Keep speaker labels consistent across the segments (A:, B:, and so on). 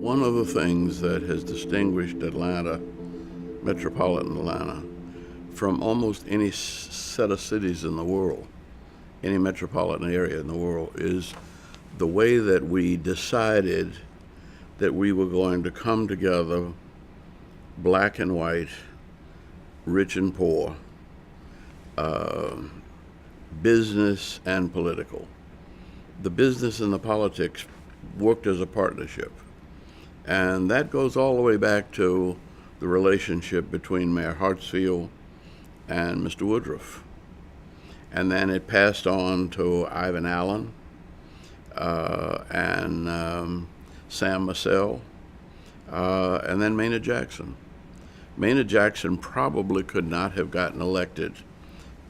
A: One of the things that has distinguished Atlanta, metropolitan Atlanta, from almost any set of cities in the world, any metropolitan area in the world, is the way that we decided that we were going to come together, black and white, rich and poor, business and political. The business and the politics worked as a partnership. And that goes all the way back to the relationship between Mayor Heartsfield and Mr. Woodruff. And then it passed on to Ivan Allen and Sam Massell, and then Maynard Jackson. Maynard Jackson probably could not have gotten elected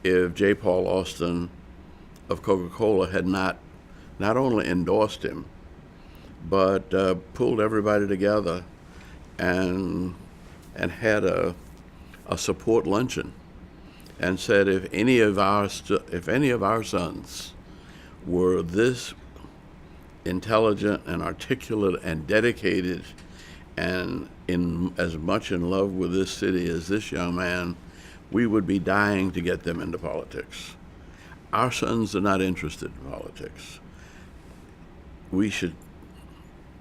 A: if J. Paul Austin of Coca-Cola had not only endorsed him, but pulled everybody together and had a support luncheon and said if any of our sons were this intelligent and articulate and dedicated and in as much in love with this city as this young man, we would be dying to get them into politics. Our sons are not interested in politics. We should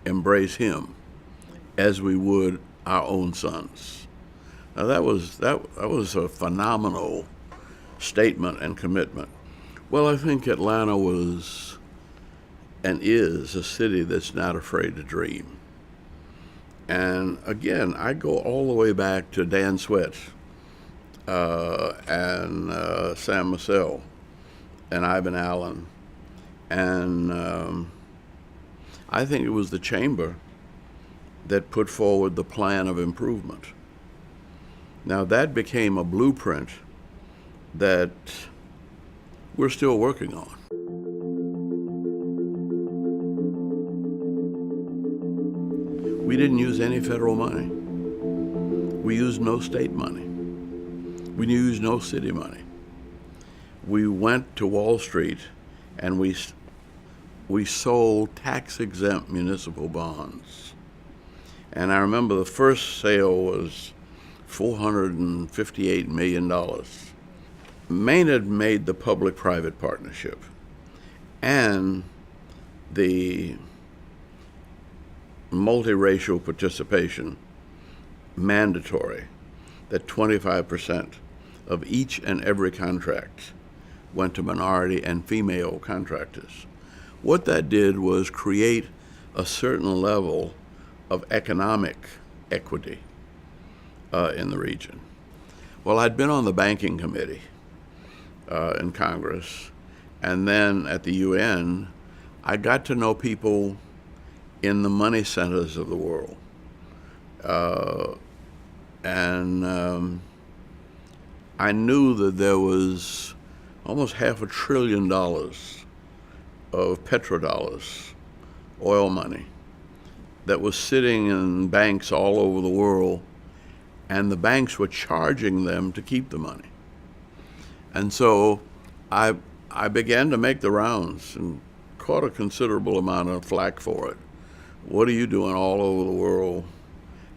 A: embrace him as we would our own sons. Now that was a phenomenal statement and commitment. Well, I think Atlanta was and is a city that's not afraid to dream. And again, I go all the way back to Dan Sweat and Sam Massell and Ivan Allen. And I think it was the chamber that put forward the plan of improvement. Now that became a blueprint that we're still working on. We didn't use any federal money. We used no state money. We used no city money. We went to Wall Street and we sold tax-exempt municipal bonds. And I remember the first sale was $458 million. Maynard made the public-private partnership and the multiracial participation mandatory, that 25% of each and every contract went to minority and female contractors. What that did was create a certain level of economic equity in the region. Well, I'd been on the banking committee in Congress, and then at the UN, I got to know people in the money centers of the world. And I knew that there was almost $500 billion of petrodollars, oil money, that was sitting in banks all over the world, and the banks were charging them to keep the money. And so I began to make the rounds and caught a considerable amount of flack for it. What are you doing all over the world?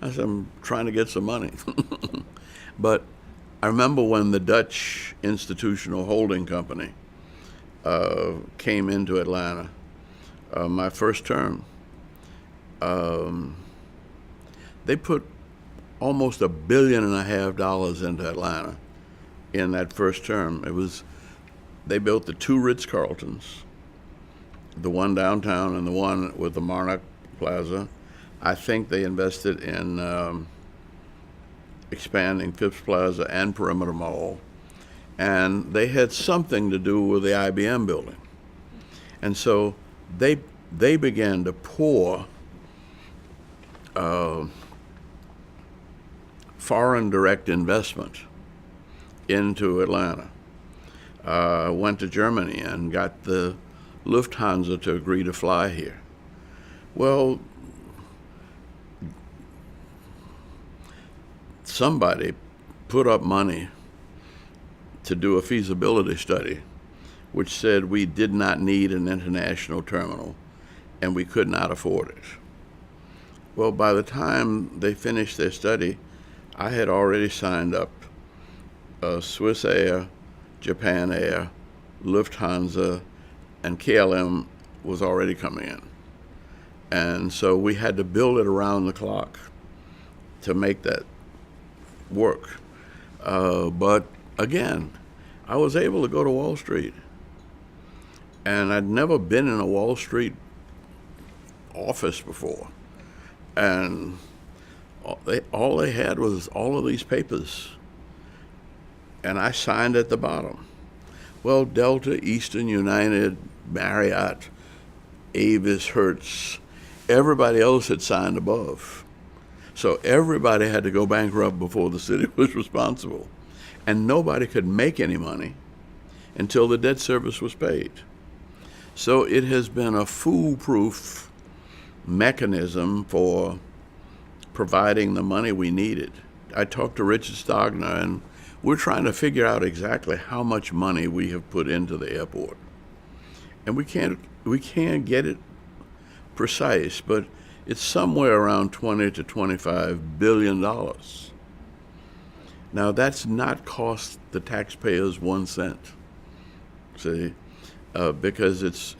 A: I said, I'm trying to get some money. But I remember when the Dutch Institutional Holding Company came into Atlanta, my first term, they put almost $1.5 billion into Atlanta in that first term. They built the two Ritz-Carltons, the one downtown and the one with the Monarch Plaza. I think they invested in expanding Phipps Plaza and Perimeter Mall, and they had something to do with the IBM building. And so they began to pour foreign direct investment into Atlanta. Went to Germany and got the Lufthansa to agree to fly here. Well, somebody put up money to do a feasibility study which said we did not need an international terminal and we could not afford it. Well, by the time they finished their study, I had already signed up Swiss Air, Japan Air, Lufthansa, and KLM was already coming in. And so we had to build it around the clock to make that work. But again, I was able to go to Wall Street. And I'd never been in a Wall Street office before. And all they had was all of these papers. And I signed at the bottom. Well, Delta, Eastern, United, Marriott, Avis, Hertz, everybody else had signed above. So everybody had to go bankrupt before the city was responsible. And nobody could make any money until the debt service was paid. So it has been a foolproof mechanism for providing the money we needed. I talked to Richard Stogner, and we're trying to figure out exactly how much money we have put into the airport. And we can't get it precise, but it's somewhere around $20 to $25 billion. Now, that's not cost the taxpayers 1 cent, see, because it's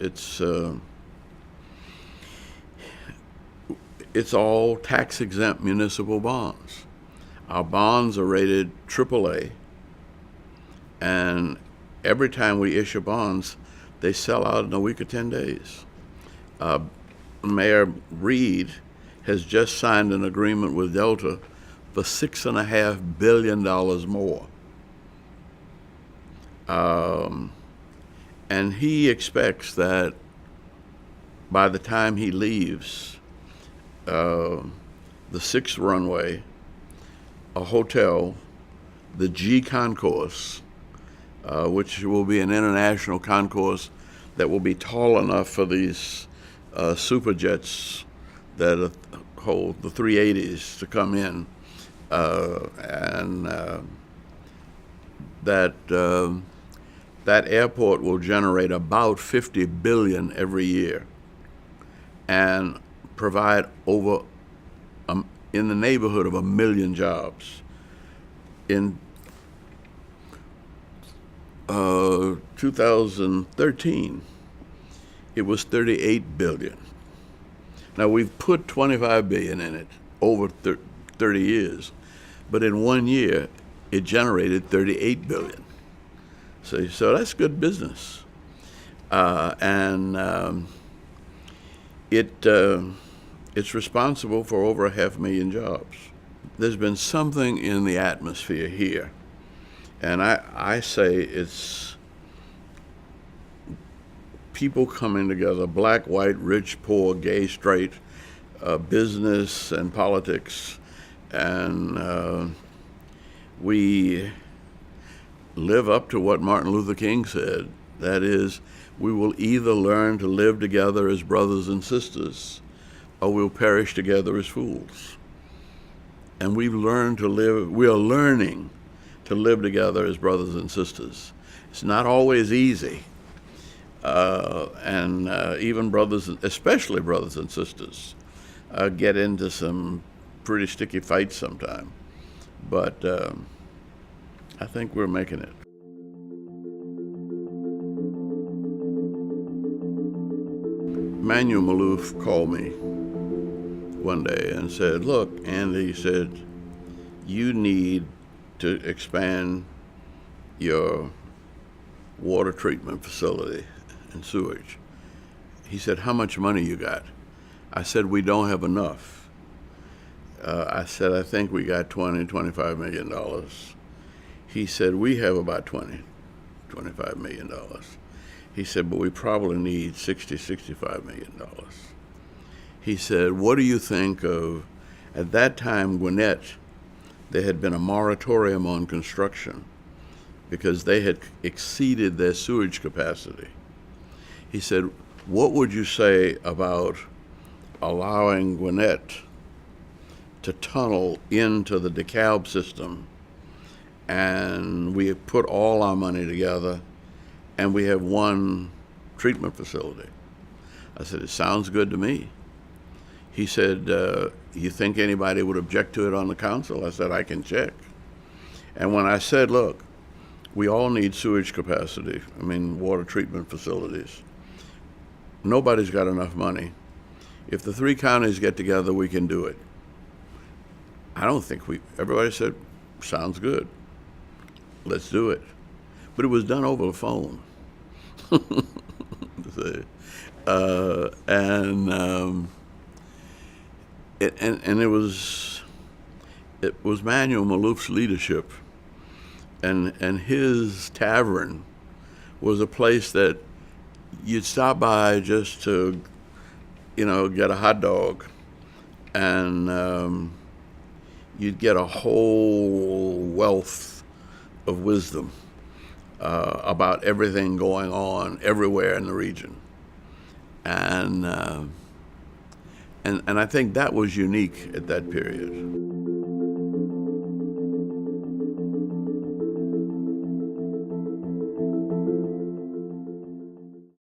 A: all tax-exempt municipal bonds. Our bonds are rated AAA, and every time we issue bonds, they sell out in a week or 10 days. Mayor Reed has just signed an agreement with Delta for $6.5 billion more. And he expects that by the time he leaves, the 6th runway, a hotel, the G concourse, which will be an international concourse that will be tall enough for these super jets that hold the 380s to come in, and that airport will generate about $50 billion every year and provide over in the neighborhood of 1 million jobs. In 2013, it was $38 billion. Now, we've put $25 billion in it over 30 years, but in 1 year, it generated $38 billion. So that's good business. It's responsible for over 500,000 jobs. There's been something in the atmosphere here, and I say it's people coming together, black, white, rich, poor, gay, straight, business and politics, and we live up to what Martin Luther King said. That is, we will either learn to live together as brothers and sisters, or we'll perish together as fools. And we are learning to live together as brothers and sisters. It's not always easy. And even brothers, especially brothers and sisters, get into some pretty sticky fights sometime. But I think we're making it. Manuel Malouf called me one day and said, "Look, Andy," he said, "you need to expand your water treatment facility and sewage." He said, "How much money you got?" I said, "We don't have enough." I said, "I think we got $25 million. He said, "We have about $25 million. He said, "But we probably need $65 million. He said, "What do you think of," at that time, Gwinnett, there had been a moratorium on construction because they had exceeded their sewage capacity. He said, "What would you say about allowing Gwinnett to tunnel into the DeKalb system, and we have put all our money together, and we have one treatment facility?" I said, "It sounds good to me. He said, you think anybody would object to it on the council? I said, I can check. And when I said, look, we all need sewage capacity, I mean, water treatment facilities. Nobody's got enough money. If the 3 counties get together, we can do it. I don't think everybody said, sounds good. Let's do it. But it was done over the phone. And it was Manuel Malouf's leadership, and his tavern was a place that you'd stop by just to, get a hot dog, and you'd get a whole wealth of wisdom about everything going on everywhere in the region, and I think that was unique at that period.